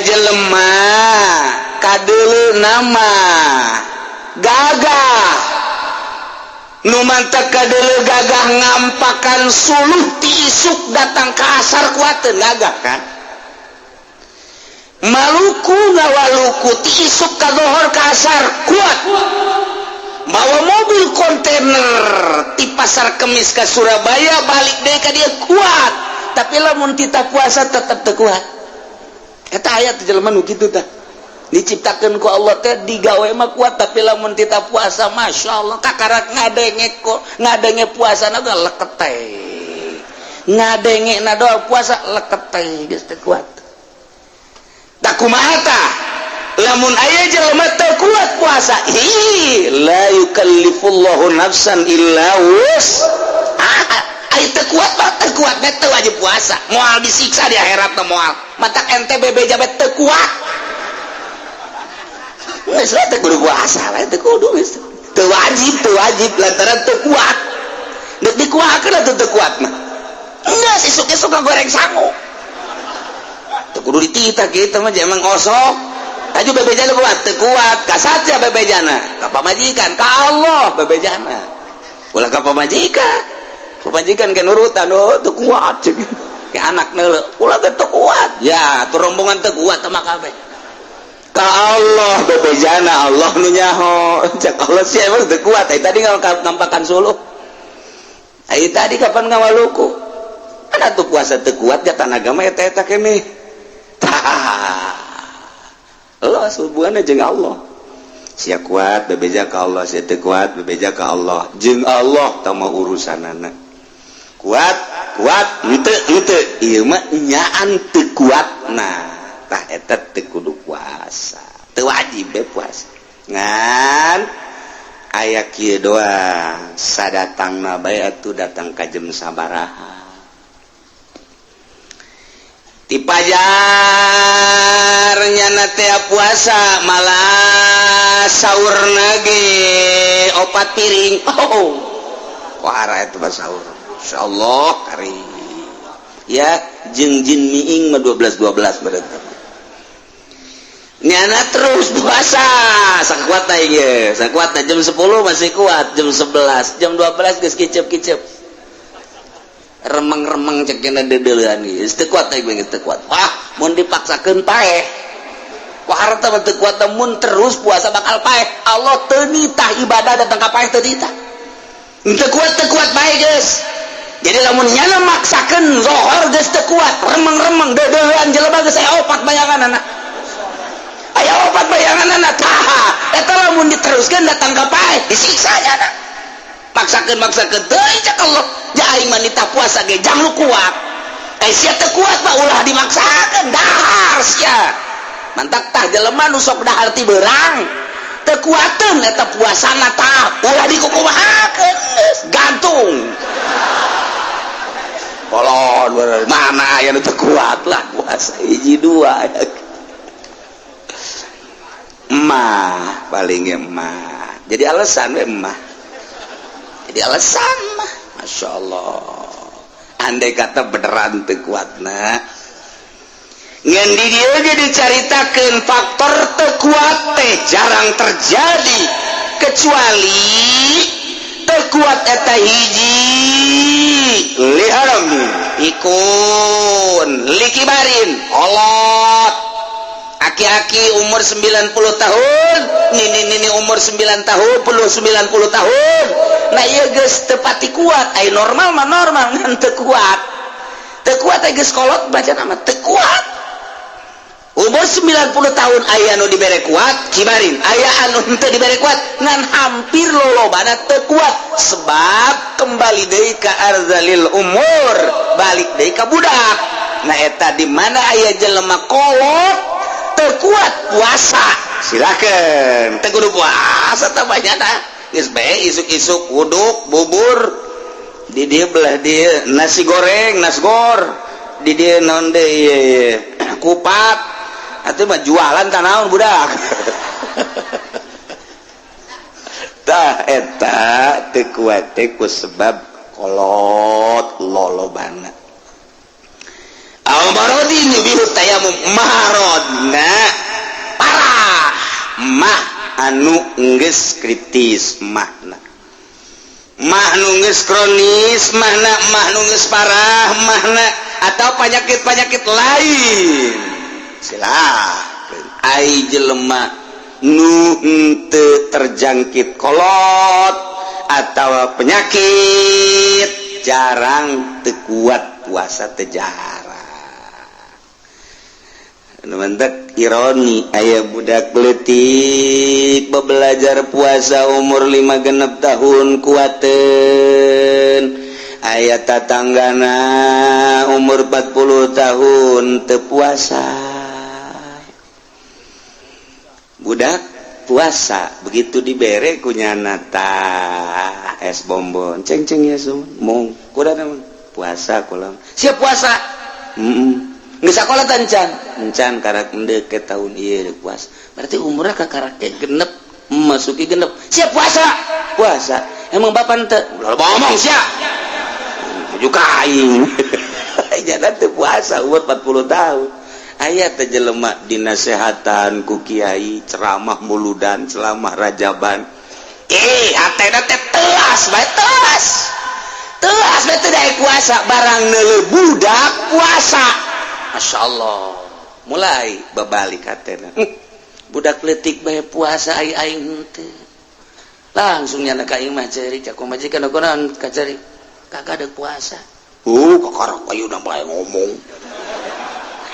jelema kadeu nama gagah nu mantap kadeu gagah ngampakan suluh ti isuk datang ke asar kuateun gagah kan Maluku ngawaluku ti isuk ka dohor ka asar kuat bawa mobil kontainer di pasar Kemis ke Surabaya balik deh ke dia kuat tapi lamun kita puasa tetap teu kuat eta aya teh jelema nu kitu tah diciptakeun ku Allah teh digawe mah kuat tapi lamun kita puasa masyaallah kakarak ngadenge puasana ge leket teh ngadenge na doa puasa leket teh geus teu kuat tak kumaha tah lamun aya jelema teu kuat puasa la yukallifullahu nafsan illa wus'aha aya teu kuat mah teu kuat mah teu wajib puasa moal disiksa di akhirat teh moal matak ente bebeja bet teu kuat geus teh kudu puasa lah teu kudu geus teu wajib lantaran teu kuat deuk dikuatkeun atuh teu kuat mah geus isuk-isuk goreng sangu teu kudu dititah kitu mah jamang osok aju bebejana kuat teu kuat ka saja bebejana ka pamajikan ka Allah bebejana ulah ka pamajikan ke nurutan teu kuat ceuk ke anak neuleuh ulah teu kuat ya tu rombongan teu kuat mah kabeh ka Allah bebejana Allah nu nyaho cak Allah sia emang teu kuat ai tadi ngampakan suluh ai tadi kapan ngawaluku ada tuh puasa teu kuat jatan agama eta keneh Allah hubunganna jeung Allah sia kuat bebeja ka Allah sia teu kuat bebeja ka Allah jeung Allah tah mah urusanana kuat henteu ieu mah nyaan teu kuatna tah eta teu kudu puasa teu wajib be puasa ngan aya kieu doang sadatangna bae atuh datang ka jam sabaraha ti pajarnya nate puasa malah saurna ge 4 piring wahara eta mah saur insyaallah kari ya jeung jin miing mah 12 berarti nyana terus puasa sakuat teh ge sakuat jam 10 masih kuat jam 11 jam 12 geus kicep-kicep remeng-remeng cek kena dedeleuan geus teu kuat teh geus teu kuat wah mun dipaksakeun paeh wah harta mah teu kuat mun terus puasa bakal paeh Allah teu nitah ibadah datang ka paeh teu nitah teu kuat bae geus jadi lamun nyana maksakeun zohor geus teu kuat remeng-remeng dedeleuan jelema geus aya 4 bayanganna aya 4 bayanganna tah eta lamun diteruskeun datang ka paeh disiksa nyana maksakeun teuing cak Allah ja aing mah nitah puasa ge jang lu kuat sia teu kuat mah ulah dimaksakeun dahar sia mantak tah jelema nu sok dahar ti beurang teu kuateun eta puasana tah ulah dikukumahakeun gantung kolon mana aya nu teu kuat lah puasa hiji dua emah paling emah jadi alasan we emah jadi alasan mah Masya Allah andai kata beneran teu kuatna ngan di dieu ge dicaritakeun faktor teu kuat teh jarang terjadi kecuali teu kuat eta hiji liharam ikun likibarin olot aki-aki umur 90 tahun nini umur 9 tahun peluh 90 tahun nah iya geus teu pati kuat ai normal mah normal ngan teu kuat ai geus kolot baca nama teu kuat umur 90 tahun aya anu dibere kuat kibarin aya anu teu dibere kuat ngan hampir lolobana teu kuat sebab kembali deui ka arzalil umur balik deui ka budak nah eta di mana aya jelema kolot teu kuat puasa silakeun teu kudu puasa teh banyana geus bae isuk-isuk uduk bubur di dieu belah dieu nasi goreng nasgor di dieu naon deui kupat atuh mah jualan tah naon budak tah eta teu kuat teh ku sebab kolot lolobana Al-marodin yubihu tayamum marodna parah mah anu geus kritis mahna mah nu geus kronis mahna mah nu geus parah mahna atau penyakit-penyakit lain silahkeun ai jelema nu henteu terjangkit kolot atau penyakit jarang teu kuat puasa teu jarang. Mantek ironi aya budak leutik belajar puasa umur 5 genep tahun kuateun aya tatanggana umur 40 tahun teu puasa budak puasa begitu dibere kunyana tah es bonbon ceng-ceng ya sun mung kuda puasa kulang siap puasa geus sakola encan karak endeuke tahun ieu puasa berarti umurna kakarake genep masuki genep siap puasa emang bapak teu ngomong sia juga aing jangan teu puasa umur 40 tahun aya teh jelema dinasehatan ku kiai ceramah muludan ceramah rajaban hatena teh teas bae teas bae teh daek puasa barang neuleuh budak puasa. Masya Allah mulai babalik hatena budak letik bae puasa aing henteu langsung nyana ka imah ceri cak majikan naon ka ceri kagak ada puasa kakarok ayeuna bae ngomong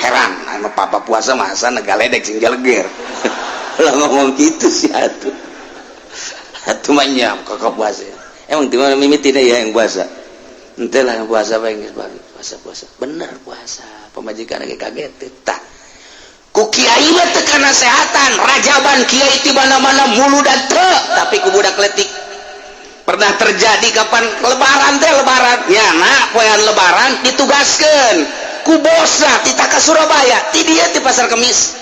heran anu papa puasa masa negaledek sing jaleger lah ngomong gitu sih atuh mah nyam kakak puasa emang di mana mimitina ya yang puasa henteu lah yang puasa bae geus balik puasa bener puasa pemajikan lagi kaget tah ku kiai mah teu kana sehatan rajaban kiai di mana-mana mulu dan teu tapi ku budak letik pernah terjadi kapan lebaran nyana poean lebaran ditugaskeun ku bosna ti ka Surabaya ti dieu di pasar Kemis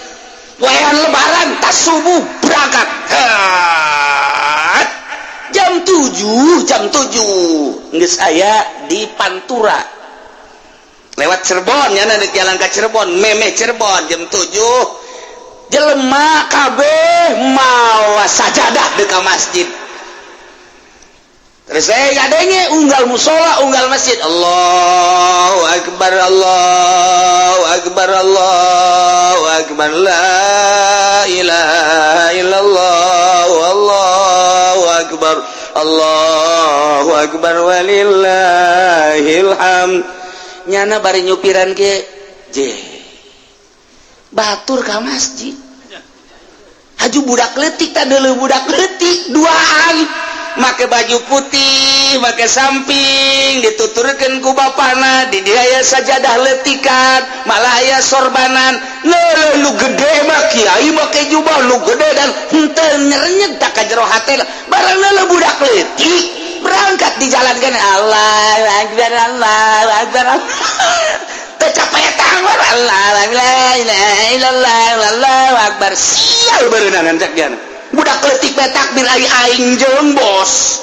poean lebaran tas subuh berangkat jam 7 geus aya di Pantura lewat Cirebon nya di jalan ka Cirebon memeh Cirebon jam 7 jelema kabeh mawa sajadah di ka masjid terus saya ngadenge unggal musola unggal masjid Allahu akbar Allahu akbar Allahu akbar la ilaha illallah Allahu akbar walillahil hamd nyana bari nyupiran ke batur ka masjid haju budak letik tak deuleu budak letik duaan make baju putih make samping dituturkeun ku bapana di dieu aya sajadah letikan malah aya sorbanan lu gede mah kiai make jubah lu gede dan henteu nyerenyeg tak ka jero hate barang lu budak letik berangkat di jalan kan Allahu akbar tercapai tangwar Allah la ilaha illallah wallahu akbar sial berenangan cak diana budak letik bae takbir aing jeung bos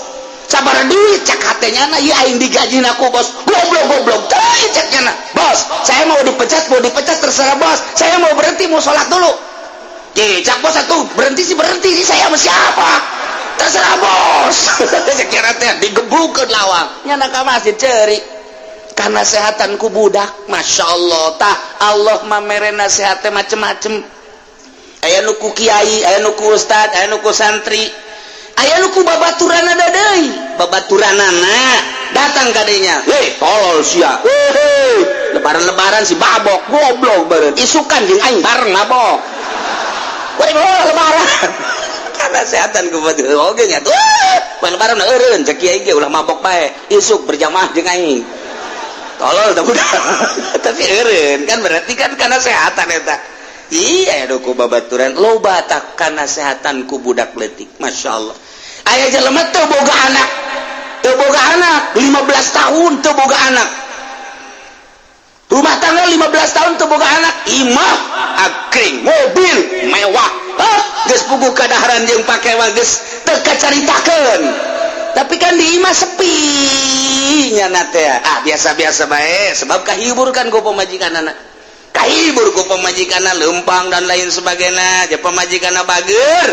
sabar duit cak hatenya na ieu aing digajina ku bos goblok teh cak nya bos saya mau dipecat terserah bos saya mau berhenti mau salat dulu cak bos atuh berhenti sih saya sama siapa terserah bos sekira teh digebrukeun lawang nyana ka masjid ceuri karena sehatan ku budak Masya Allah tah Allah mamere nasihat teh macem-macem aya nu ku kiai aya nu ku ustad aya nu ku santri aya nu ku babaturanana deui babaturanana datang ka dinya tolol sia lebaran si babok goblok beureun isukan jeung aing bareng mabok lebaran karena sehatan ku batu oge nya tuh lebaran eureun cek kiai ge ulah mabok bae isuk berjamaah jeung aing tolol teh budak tapi eureun kan berarti kan karena sehatan eta iya ku babaturan loba tak karena sehatan ku budak letik Masya Allah aya jelema teu boga anak 15 tahun teu boga anak rumah tangga 15 tahun teu boga anak imah akring mobil mewah geus puguh kadaharan jeung pake geus teu kacaritakeun tapi kan di imah sepinya nate biasa-biasa baik sebab kahibur kan ku pemajikan anak kahibur ku pemajikan lempang dan lain sebagainya aja pemajikan bager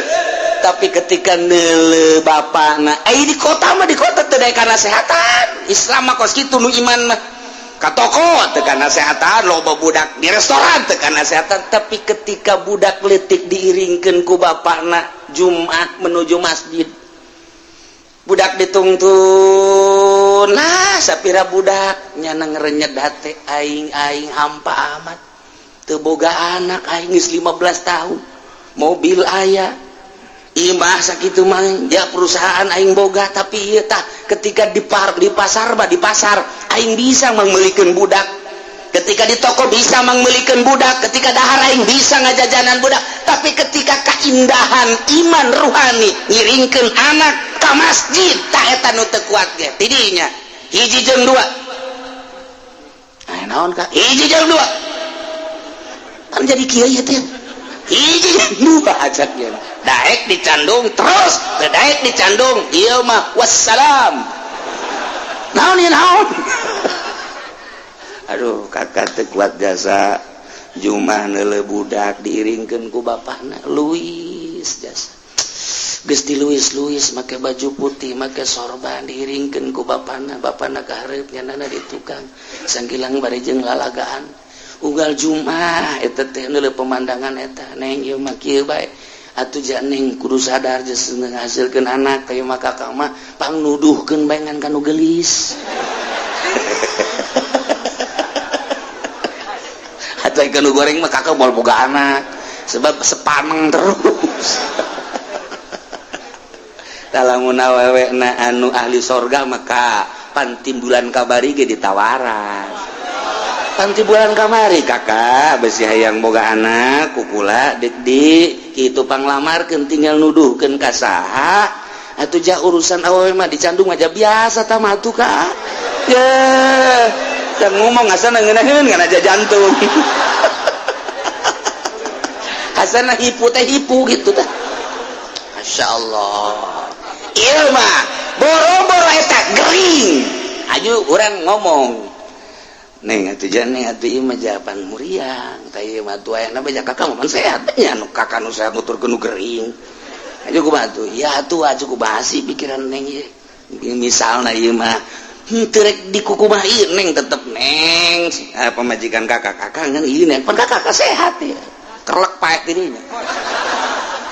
tapi ketika neule bapakna di kota mah di kota teu kana kesehatan Islam mah kos kitu nu iman mah ka toko teu kana kesehatan loba budak di restoran teu kana kesehatan tapi ketika budak leutik diiringkeun ku bapakna Jumat menuju masjid budak ditungtun nah sapira budak nyana ngerenyet hate aing hampa amat teu boga anak aing geus 15 tahun mobil aya imah sakitu mah ya perusahaan aing boga tapi ieu tah ketika di pasar aing bisa mangmeulikeun budak ketika di toko bisa mangmeulikeun budak ketika dahar aing bisa ngajajanan budak tapi ketika keindahan iman ruhani ngiringkeun anak ka masjid tah eta nu teu kuat ge tidinya hiji jeung dua naon ka hiji jeung dua kan jadi kieu ieu teh hiji jeung dua aja ge daek dicandung terus daek dicandung ieu mah wassalam naon ieu naon aduh kakak teu kuat jasa jumah neule budak diiringkeun ku bapakna luis jasa geus diluis-luis make baju putih make sorban diiringkeun ku bapakna ka hareup nyanana di tukang sanggilang bari jeung lalagaan unggal jumah eta teh neule pemandangan eta neng ieu mah kieu bae atuh ja neng kudu sadar geus ngahasilkeun anak teh mah kakak mah pangnuduhkeun bae ngan kanu geulis atau ikan goreng mah kakak mau boga anak sebab sepaneng terus dalam awewe na anu ahli sorga maka pantimbulan kabari ge ditawaran pantimbulan kamari kakak besi hayang boga anak kukula dik kitu panglamarkeun tinggal nuduhkeun ka saha atuh ja urusan awewe mah dicandung aja biasa tah mah atuh kak ya dan ngomong asana ngeunaheun ngan aja jantung asana hipu teh hipu gitu tah Masya Allah ieu mah boro-boro eta gering aju urang ngomong neng atuh janeng atuh ieu mah jawaban muriang tah ieu mah atuh aya bae kakak mah sehat nya anu kakak nu sehat nuturkeun nu gering aju kumaha atuh ya atuh aju kubahasi pikiran neng ieu misalna ieu mah terek di kuku mah ieu neng tetep neng pemajikan kakak kan ieu neng pan kakak sehat ya kerlek paek dirinya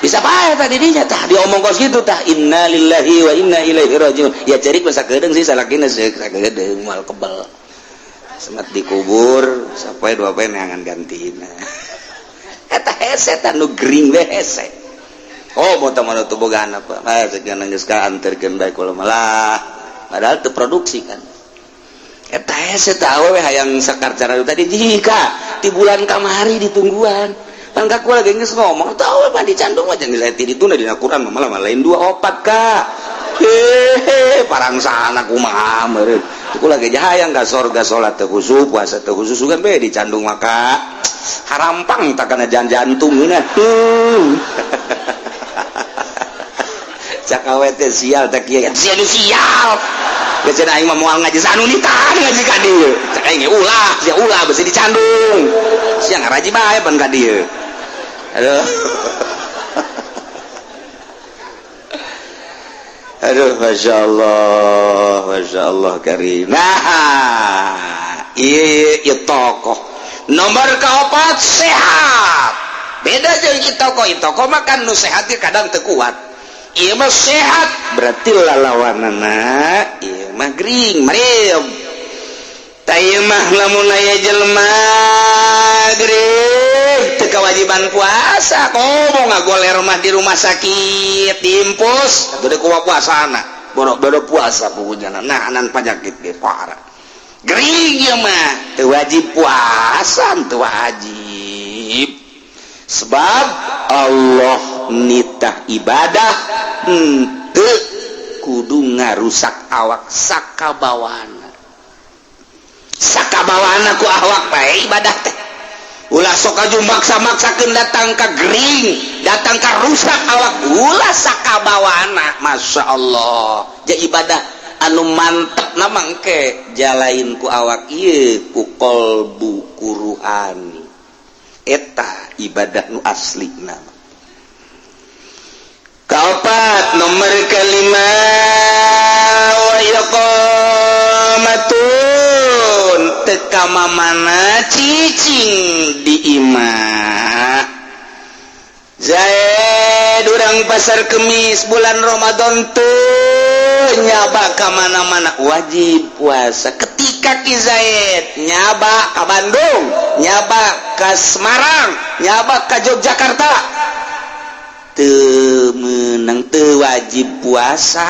bisa paek tadi dirinya tah diomong kos gitu tah inna lillahi wa inna ilaihi rajiun ya cerik masa kedeung sih salakina sakedeung moal kebal semat dikubur sapoe dua poe neangan gantina eta hese tah nu gering we hese oh mau tamana teu boga anak Pak sakeun geus ka anterkeun bae kula malah padahal teu produksi kan eta hese tah awewe hayang sakarcara tadi jika di bulan kamari ditungguan pangkaku lagi geus ngomong tah awewe mah dicandung aja geus aya dituna dina Quran malah lain 24 Kak parangsana kumaha meureun ku lagi hayang ka sorga salat teu khusyuk puasa teu khusyuk sugan bae dicandung maka harampang tak kana jantung geuna cak awewe teh sial teh kieu sial geus aing mah moal ngaji sanu nitan ngaji ka dieu cak aing ulah beusi dicandung sia ngaraji bae pan ka dieu aduh Masya Allah karim nah ieu tokoh nomor kaopat sehat beda jeung itoko mah kan nu sehat ge kadang teu kuat ieu mah sehat berarti lalawanana ieu mah gering mariam tah ieu mah lamun aya jelema gering teu kewajiban puasa komo ngagoler mah di rumah sakit diimpus atuh deuk puasana boro-boro puasa pokoknya nah anan penyakit ge parah gering ieu mah teu wajib puasa teu wajib sebab Allah nitah ibadah henteu kudu ngarusak awak sakabawana ku awak bae ibadah teh ulah sok aju maksa-maksakeun datang ka gering, datang ka rusak awak ulah sakabawana. Masya Allah, ja ibadah anu mantep na mangke jalain ku awak ieu ku qalbu Qur'ani. Eta ibadah nu aslina. Kaopat nomor kelima wa iqamatun teka mamana cicing di imah. Zaid urang pasar Kemis bulan Ramadan tuh nyaba ka mana-mana wajib puasa. Ketika Ki Zaid nyaba ka Bandung, nyaba ka Semarang, nyaba ka Yogyakarta, teu meunang teu wajib puasa,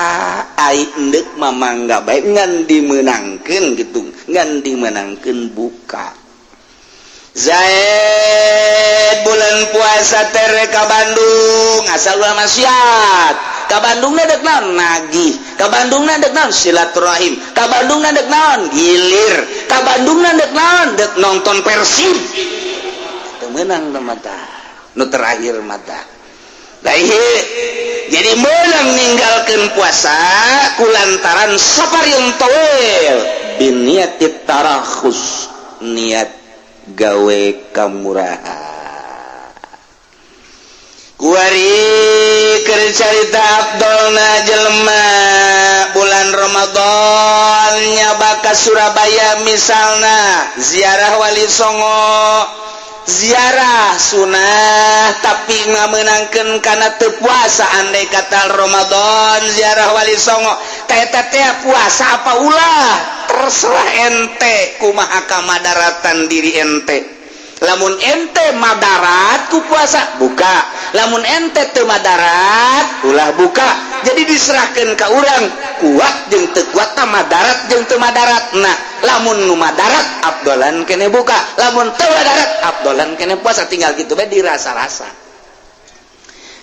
ai endek mamangga bae ngan dimeunangkeun gitu, ngan dimeunangkeun buka. Zaid bulan puasa tere ka Bandung asal ulah maksiat. Ka Bandung dek naon nagih, ka Bandung dek naon silaturahim, ka Bandung dek naon gilir, ka Bandung dek naon dek nonton Persib. Teu meunang mata. Nu terakhir mata. Jadi meunang ninggalkeun puasa kulantaran saparieun tawil biniatit tarakhus, niat gawe kamurahan. Kuari keur carita Abdulna jelema bulan Ramadan nyaba ka Surabaya misalna ziarah Wali Songo, ziarah sunah tapi ngamenangkeun kana teu puasa. Andai kata Ramadan ziarah Wali Songo eta teh puasa apa ulah terserah ente kumaha kamadaratan diri ente. Lamun ente madarat ku puasa buka, lamun ente teu madarat ulah buka. Jadi diserahkeun ka urang kuat jeung teu kuat tah madarat jeung teu madarat. Nah lamun nu madarat afdolan kene buka, lamun teu madarat afdolan kene puasa. Tinggal kitu bae dirasa-rasa.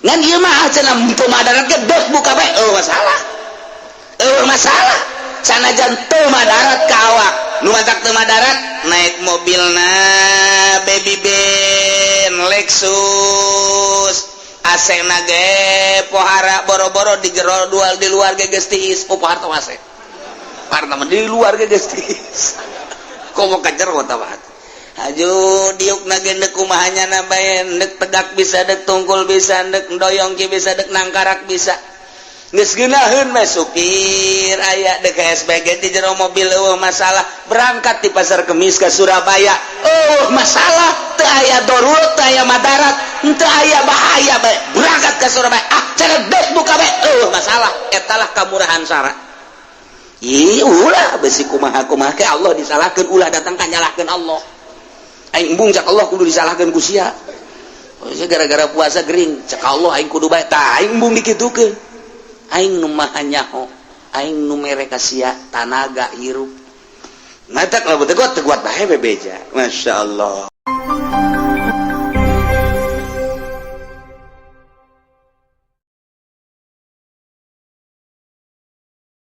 Ngan ieu mah cenah teu madarat ge dek buka bae masalah. Masalah sanajan teu madarat ka awak. Nu matak teu madarat naik mobilna baby ben Lexus, AC-na ge pohara boro-boro di jero dual di luar ge geus tiis. Pohar teh AC. Pohar mah di luar ge geus tiis. Komo ka jero tah bae. Aju diukna ge deuk kumahanyana bae, deuk tegak bisa, deuk tungkul bisa, deuk doyong ki bisa, deuk nangkarak bisa. Geus geunaheun mah supir aya deuk SPG di jero mobil masalah. Berangkat di pasar Kemis ka Surabaya masalah. Teu aya darurat, teu aya madarat, teu aya bahaya bae. Berangkat ka Surabaya cenah deuk buka bae masalah. Etalah kamurahan sara. Ulah besi kumaha-kumaha ke Allah disalahkeun, ulah datang ka nyalahkeun Allah. Aing embung cak Allah kudu disalahkeun ku sia. Gara-gara puasa gering cak Allah aing kudu bae. Tah aing embung dikitukeun. Aing nu maha nyaho, aing nu mere ka sia tanaga hirup. Matak lamun teu kuat bae bebeja. Masyaallah.